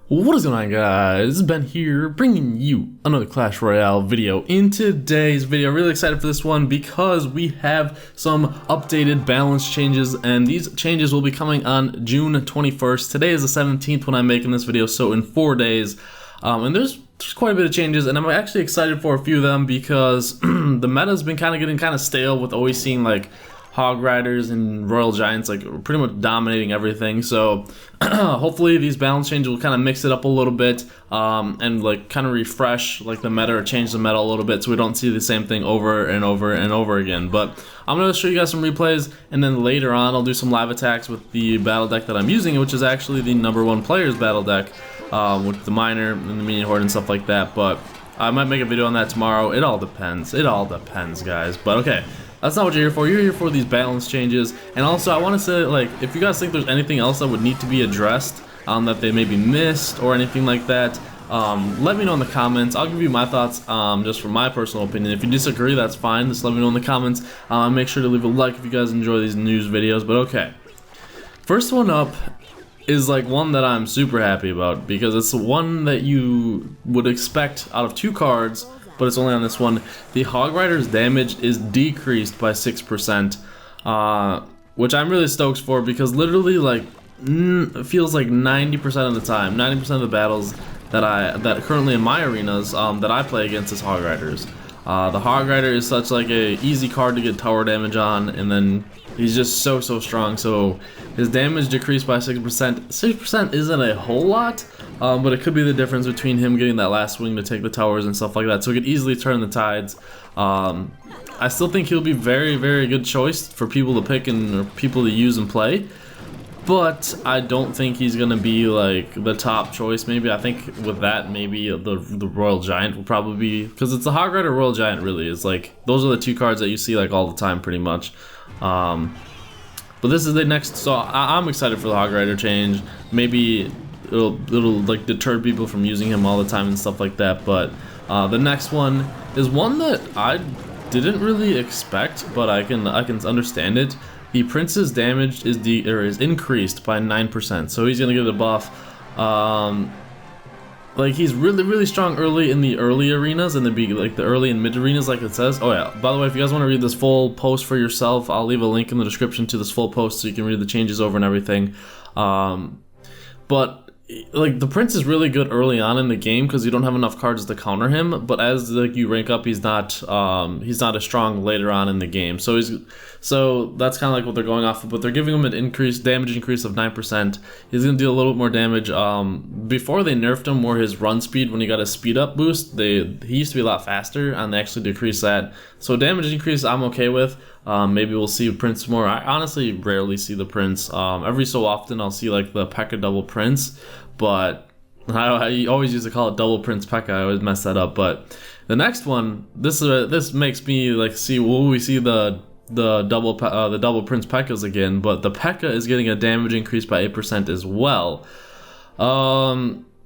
What is going on, guys? This is Ben here, bringing you another Clash Royale video. In today's video, really excited for this one because we have some updated balance changes, and these changes will be coming on June 21st. Today is the 17th when I'm making this video, so in 4 days. And there's quite a bit of changes, and I'm actually excited for a few of them because the meta's been getting stale with always seeing like Hog Riders and Royal Giants like pretty much dominating everything. So hopefully these balance changes will kind of mix it up a little bit and like kind of refresh like the meta or change the meta a little bit so we don't see the same thing over and over and over again. But I'm going to show you guys some replays, and then later on I'll do some live attacks with the battle deck that I'm using, which is actually the #1 player's battle deck with the miner and the minion horde and stuff like that. But I might make a video on that tomorrow. It all depends, guys. But okay, that's not what you're here for. You're here for these balance changes. And also, I want to say, like, if you guys think there's anything else that would need to be addressed that they maybe missed or anything like that, let me know in the comments. I'll give you my thoughts just from my personal opinion. If you disagree, that's fine. Just let me know in the comments. Make sure to leave a like if you guys enjoy these news videos. But okay, first one up is like one that I'm super happy about because it's one that you would expect out of 2 cards, but it's only on this one. The Hog Rider's damage is decreased by 6%, which I'm really stoked for because literally like it feels like 90% of the time, 90% of the battles that currently in my arenas that I play against is Hog Riders. The Hog Rider is such like a easy card to get tower damage on, and then he's just so strong. So his damage decreased by 6%. 6% isn't a whole lot, but it could be the difference between him getting that last swing to take the towers and stuff like that. So it could easily turn the tides. I still think he'll be very good choice for people to pick and or people to use and play. But I don't think he's gonna be like the top choice. Maybe I think with that, maybe the Royal Giant will probably be, because it's the Hog Rider Royal Giant. Really, is like those are the 2 cards that you see like all the time, pretty much. But this is the next, so I'm excited for the Hog Rider change. Maybe it'll like deter people from using him all the time and stuff like that. But the next one is one that I didn't really expect, but I can understand it. The Prince's damage is increased by 9%, so he's gonna get a buff. Like he's really strong early in the early arenas and the early and mid arenas, like it says. Oh yeah, by the way, if you guys want to read this full post for yourself, I'll leave a link in the description to this full post so you can read the changes over and everything. But like the Prince is really good early on in the game because you don't have enough cards to counter him, but as like you rank up, he's not as strong later on in the game. So that's kind of like what they're going off of, but they're giving him an damage increase of 9%. He's gonna deal a little bit more damage. Before they nerfed him more his run speed when he got a speed up boost, he used to be a lot faster, and they actually decreased that. So damage increase I'm okay with. Maybe we'll see Prince more. I honestly rarely see the Prince. Every so often I'll see like the Pekka double Prince, but I always used to call it double Prince Pekka. I always mess that up. But the next one, this makes me like see, will we see the double Prince Pekkas again? But the Pekka is getting a damage increase by 8% as well.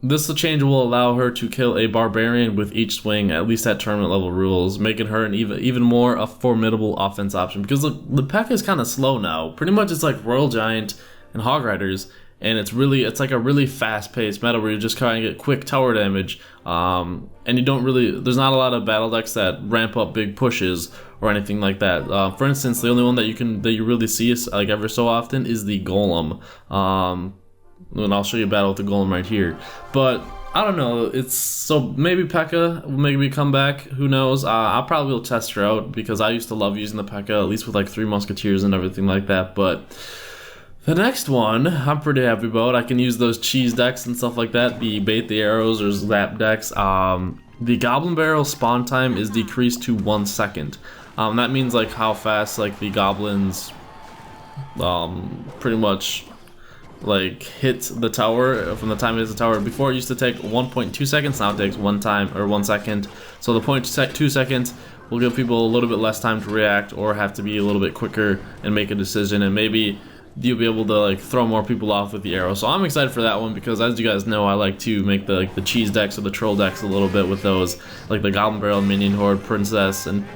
This change will allow her to kill a barbarian with each swing, at least at tournament level rules, making her an even more a formidable offense option. Because the Pekka is kind of slow now. Pretty much it's like Royal Giant and Hog Riders, and it's like a really fast-paced meta where you just kind of get quick tower damage, and you don't really. There's not a lot of battle decks that ramp up big pushes or anything like that. For instance, the only one that you really see is like ever so often is the Golem. And I'll show you a battle with the Golem right here. But I don't know, it's so maybe Pekka will maybe come back, who knows. I probably will test her out because I used to love using the Pekka, at least with like 3 Musketeers and everything like that. But the next one I'm pretty happy about. I can use those cheese decks and stuff like that, the bait the arrows or zap decks. The Goblin Barrel spawn time is decreased to 1 second. That means like how fast like the goblins pretty much like hit the tower from the time it hits the tower. Before it used to take 1.2 seconds, now it takes 1 second. So the 0.2 seconds will give people a little bit less time to react or have to be a little bit quicker and make a decision, and maybe you'll be able to like throw more people off with the arrow. So I'm excited for that one because, as you guys know, I like to make the cheese decks or the troll decks a little bit with those, like the Goblin Barrel, Minion Horde, Princess, and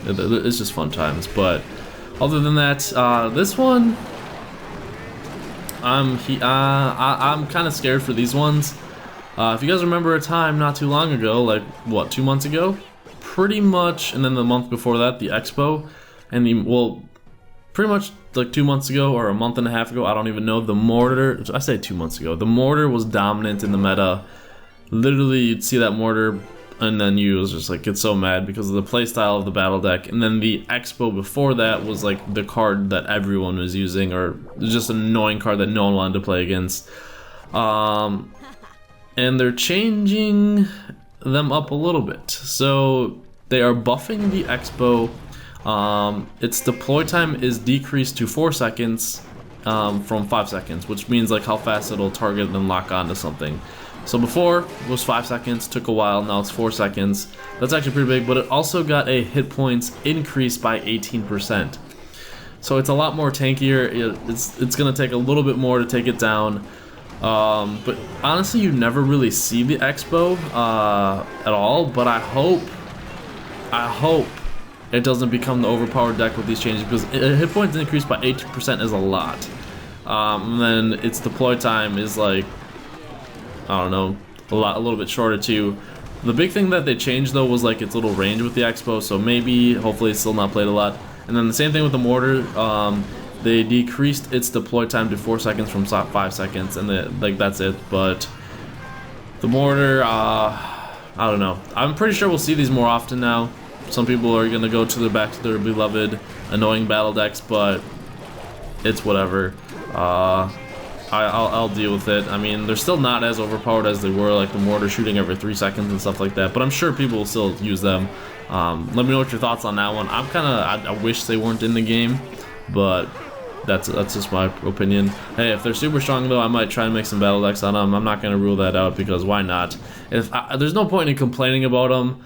it's just fun times. But other than that, this one I'm kind of scared for these ones If you guys remember a time not too long ago, like what, 2 months ago, pretty much, and then the month before that, the Expo, and the, well, pretty much like 2 months ago or a month and a half ago, I don't even know, the mortar, I say 2 months ago, the mortar was dominant in the meta. Literally, you'd see that mortar, and then you was just like get so mad because of the playstyle of the battle deck. And then the Expo before that was like the card that everyone was using, or just an annoying card that no one wanted to play against. And they're changing them up a little bit. So they are buffing the Expo. Its deploy time is decreased to 4 seconds from 5 seconds, which means like how fast it'll target and lock onto something. So before it was 5 seconds, took a while, now it's 4 seconds. That's actually pretty big, but it also got a hit points increase by 18%. So it's a lot more tankier. It's gonna take a little bit more to take it down. But honestly, you never really see the Expo at all. But I hope it doesn't become the overpowered deck with these changes, because hit points increased by 18% is a lot. And then its deploy time is like, I don't know, a little bit shorter too. The big thing that they changed though was like its little range with the Expo, so maybe, hopefully it's still not played a lot. And then the same thing with the mortar. They decreased its deploy time to 4 seconds from 5 seconds, and like that's it. But the mortar, I don't know. I'm pretty sure we'll see these more often now. Some people are gonna go back to their beloved annoying battle decks, but it's whatever. I'll deal with it. I mean, they're still not as overpowered as they were, like the mortar shooting every 3 seconds and stuff like that. But I'm sure people will still use them. Let me know what your thoughts on that one. I wish they weren't in the game, but that's just my opinion. Hey, if they're super strong though, I might try and make some battle decks on them. I'm not gonna rule that out, because why not? There's no point in complaining about them.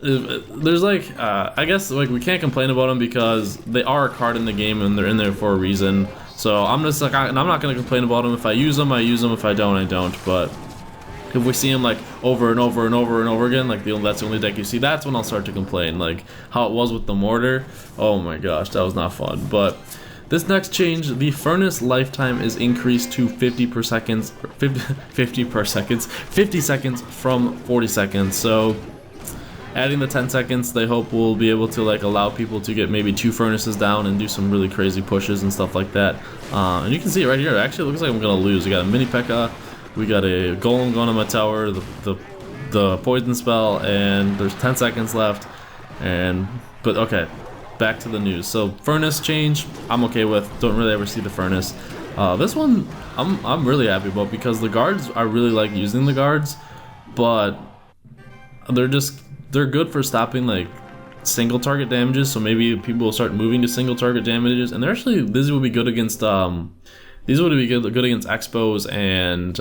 There's like, I guess like we can't complain about them because they are a card in the game and they're in there for a reason. So I'm just like, I'm not gonna complain about them. If I use them, I use them. If I don't, I don't. But if we see them like over and over and over and over again, like that's the only deck you see, that's when I'll start to complain. Like how it was with the mortar. Oh my gosh, that was not fun. But this next change, the furnace lifetime is increased to 50 seconds from 40 seconds. So adding the 10 seconds, they hope will be able to like allow people to get maybe 2 furnaces down and do some really crazy pushes and stuff like that. And you can see it right here. Actually, it looks like I'm gonna lose. We got a mini Pekka, we got a golem going on my tower, the poison spell, and there's 10 seconds left. But okay, back to the news. So furnace change, I'm okay with. Don't really ever see the furnace. This one, I'm really happy about, because the guards, I really like using the guards, but they're good for stopping like single target damages. So maybe people will start moving to single target damages, and these would be good against good against Expos and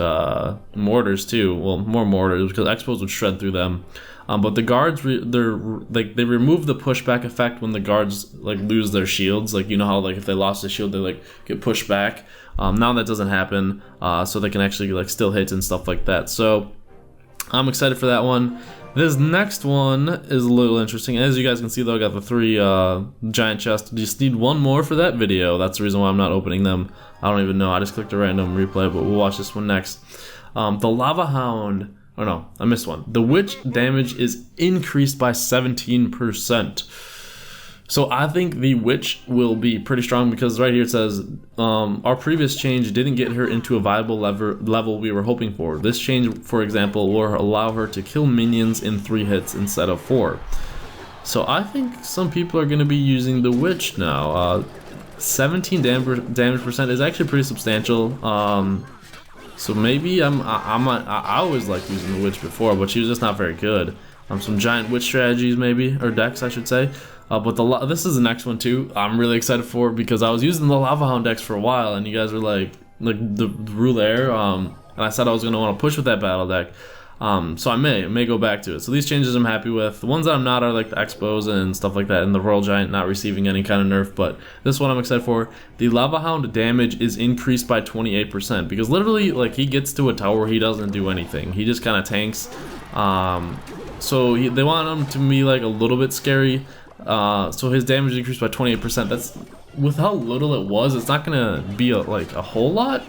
mortars too. Well, more mortars, because Expos would shred through them. But the guards, they remove the pushback effect when the guards like lose their shields. Like, you know how like if they lost a shield, they like get pushed back. Now that doesn't happen, so they can actually like still hit and stuff like that. So I'm excited for that one. This next one is a little interesting. As you guys can see though, I got the 3 giant chests. Just need 1 more for that video. That's the reason why I'm not opening them. I don't even know. I just clicked a random replay, but we'll watch this one next. The Lava Hound. Oh no, I missed one. The witch damage is increased by 17%. So I think the witch will be pretty strong, because right here it says, our previous change didn't get her into a viable level we were hoping for. This change, for example, will allow her to kill minions in 3 hits instead of 4. So I think some people are going to be using the witch now. 17 damage percent is actually pretty substantial. So maybe I always liked using the witch before, but she was just not very good. Some giant witch strategies maybe, or decks I should say. But this is the next one too. I'm really excited for, because I was using the Lava Hound decks for a while, and you guys were like the rule air. And I said I was gonna want to push with that battle deck. So I may go back to it. So these changes I'm happy with. The ones that I'm not are like the Expos and stuff like that, and the Royal Giant not receiving any kind of nerf. But this one I'm excited for. The Lava Hound damage is increased by 28%, because literally like he gets to a tower, he doesn't do anything. He just kind of tanks. So they want him to be like a little bit scary. So his damage increased by 28%. That's with how little it was. It's not gonna be like a whole lot,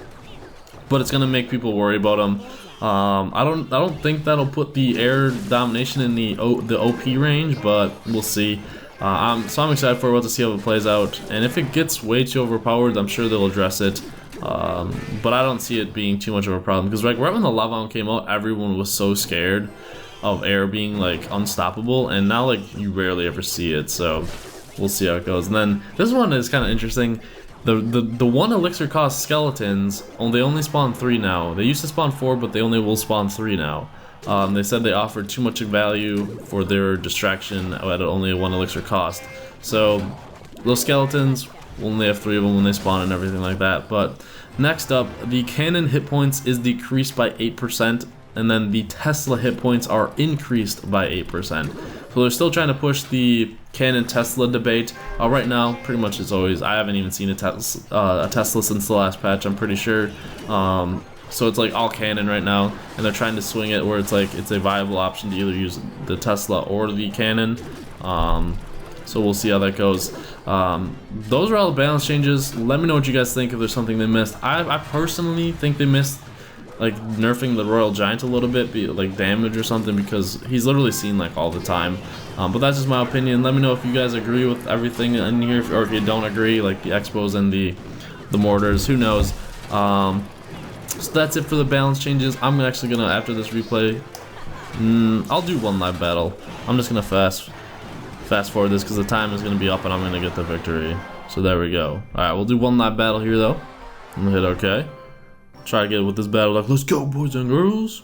but it's gonna make people worry about him. I don't think that'll put the air domination in the OP range, but we'll see. So I'm excited for it to see how it plays out, and if it gets way too overpowered, I'm sure they'll address it. But I don't see it being too much of a problem, because like right when the lava came out, everyone was so scared of air being like unstoppable, and now like you rarely ever see it. So we'll see how it goes. And then this one is kind of interesting. The 1 elixir cost skeletons, they only spawn 3 now. They used to spawn 4, but they only will spawn 3 now. They said they offered too much value for their distraction at only a 1 elixir cost. So those skeletons, we'll only have 3 of them when they spawn and everything like that. But next up, the cannon hit points is decreased by 8%, and then the Tesla hit points are increased by 8%. So they're still trying to push the cannon Tesla debate. Right now, pretty much as always, I haven't even seen a Tesla since the last patch, I'm pretty sure. So it's like all cannon right now, and they're trying to swing it where it's like it's a viable option to either use the Tesla or the cannon. So we'll see how that goes. Those are all the balance changes. Let me know what you guys think, if there's something they missed. I personally think they missed like nerfing the Royal Giant a little bit, be like damage or something, because he's literally seen like all the time. But that's just my opinion. Let me know if you guys agree with everything in here, or if you don't agree, like the X-bows and the mortars. Who knows? So that's it for the balance changes. I'm actually gonna, after this replay, I'll do one live battle. I'm just gonna fast forward this because the time is gonna be up and I'm gonna get the victory. So there we go. All right, we'll do one live battle here though. I'm gonna hit OK. Try to get with this battle. Like, let's go, boys and girls.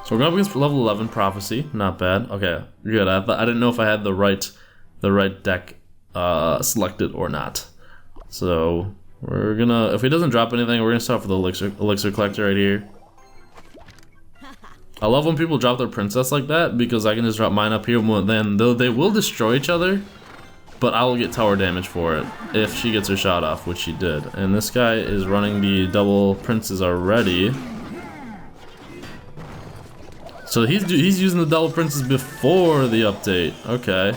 So we're going up against level 11 Prophecy. Not bad. Okay, good. I didn't know if I had the right deck selected or not. So we're gonna, if he doesn't drop anything, we're gonna start with the elixir collector right here. I love when people drop their princess like that, because I can just drop mine up here. Then though they will destroy each other, but I will get tower damage for it if she gets her shot off, which she did. And this guy is running the double princes already. So he's using the double princes before the update. Okay.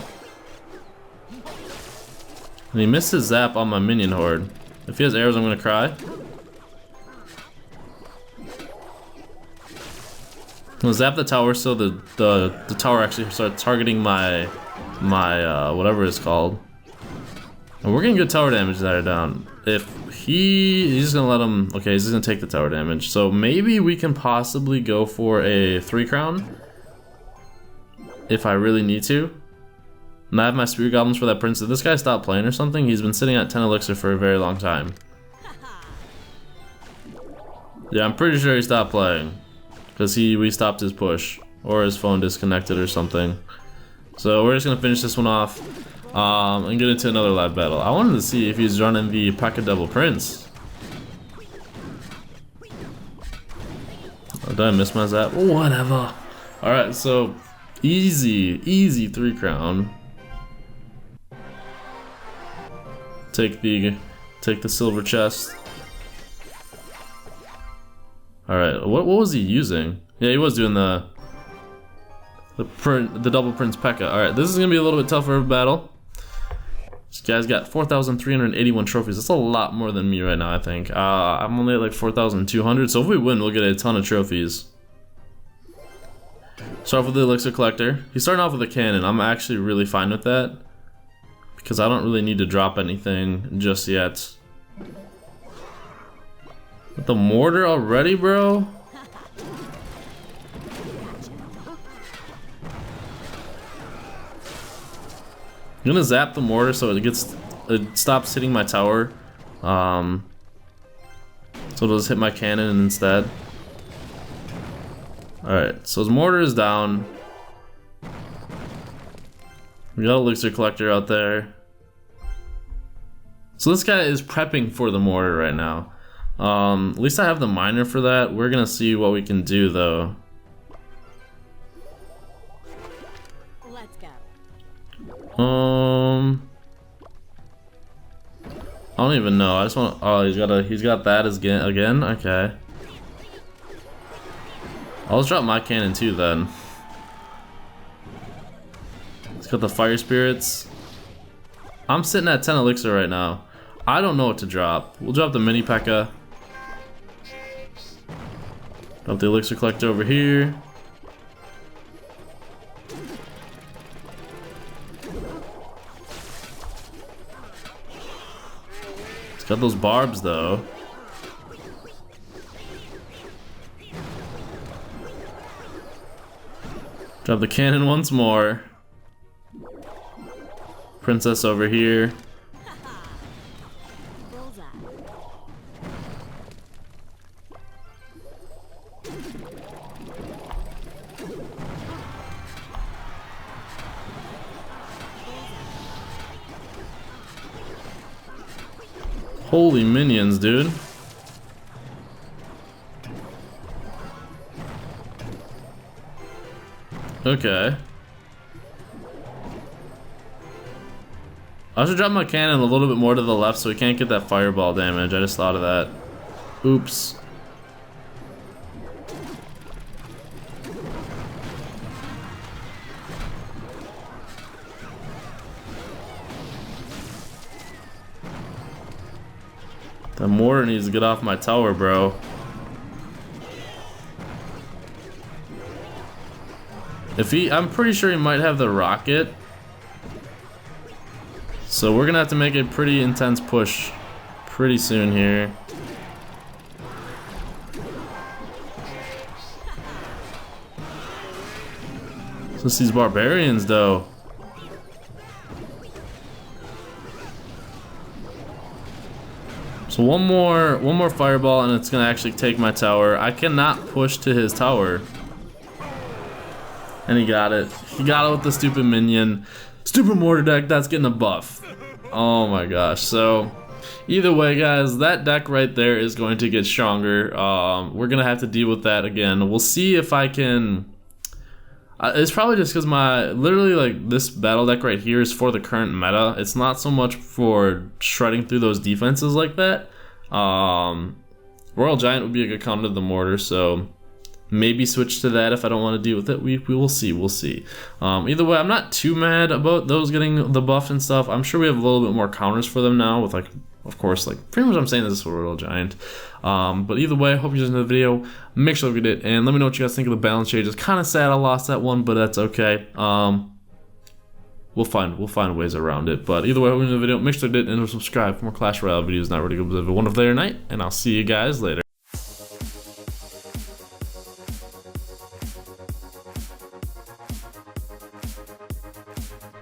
And he missed his zap on my minion horde. If he has arrows, I'm gonna cry. I'll zap the tower so the tower actually starts targeting my whatever it's called. And we're getting good tower damage that are down. If he's just gonna let him, okay, he's just gonna take the tower damage. So maybe we can possibly go for a 3 crown if I really need to. And I have my spirit goblins for that prince. Did this guy stop playing or something? He's been sitting at 10 elixir for a very long time. Yeah, I'm pretty sure he stopped playing, because we stopped his push, or his phone disconnected or something. So we're just gonna finish this one off and get into another live battle. I wanted to see if he's running the Pekka double prince. Oh, did I miss my zap? Whatever. All right, so easy 3 crown. Take the silver chest. All right, what was he using? Yeah, he was doing the double prince Pekka. All right, this is gonna be a little bit tougher of a battle. This guy's got 4,381 trophies. That's a lot more than me right now, I think. I'm only at like 4,200, so if we win, we'll get a ton of trophies. Start off with the elixir collector. He's starting off with a cannon. I'm actually really fine with that, because I don't really need to drop anything just yet. With the mortar already, bro? I'm gonna zap the mortar so it stops hitting my tower. So it'll just hit my cannon instead. Alright, so his mortar is down. We got an elixir collector out there. So this guy is prepping for the mortar right now. At least I have the miner for that. We're gonna see what we can do though. Let's go. I don't even know. I just want. Oh, he's got that as again. Okay. I'll just drop my cannon too then. It's got the fire spirits. I'm sitting at 10 elixir right now. I don't know what to drop. We'll drop the mini Pekka. Dump the elixir collector over here. It's got those barbs though. Drop the cannon once more. Princess over here. Bullseye. Holy minions, dude. Okay. I should drop my cannon a little bit more to the left so we can't get that fireball damage. I just thought of that. Oops. The mortar needs to get off my tower, bro. I'm pretty sure he might have the rocket. So we're gonna have to make a pretty intense push pretty soon here. So it's these barbarians though. So one more fireball and it's gonna actually take my tower. I cannot push to his tower. And he got it. He got it with the stupid minion. Stupid mortar deck, that's getting a buff. Oh my gosh. So either way, guys, that deck right there is going to get stronger. We're gonna have to deal with that again. We'll see if I can. It's probably just because literally like this battle deck right here is for the current meta. It's not so much for shredding through those defenses like that. Royal Giant would be a good counter to the mortar, so maybe switch to that if I don't want to deal with it. We will see. We'll see. Either way, I'm not too mad about those getting the buff and stuff. I'm sure we have a little bit more counters for them now with, like, of course, like pretty much I'm saying this is for Royal Giant. But either way, I hope you guys enjoyed the video. Make sure to look at it and let me know what you guys think of the balance changes. Kind of sad I lost that one, but that's okay. We'll find ways around it. But either way, I hope you enjoyed the video. Make sure to hit and subscribe for more Clash Royale videos. Not really good. Have a wonderful day or night, and I'll see you guys later.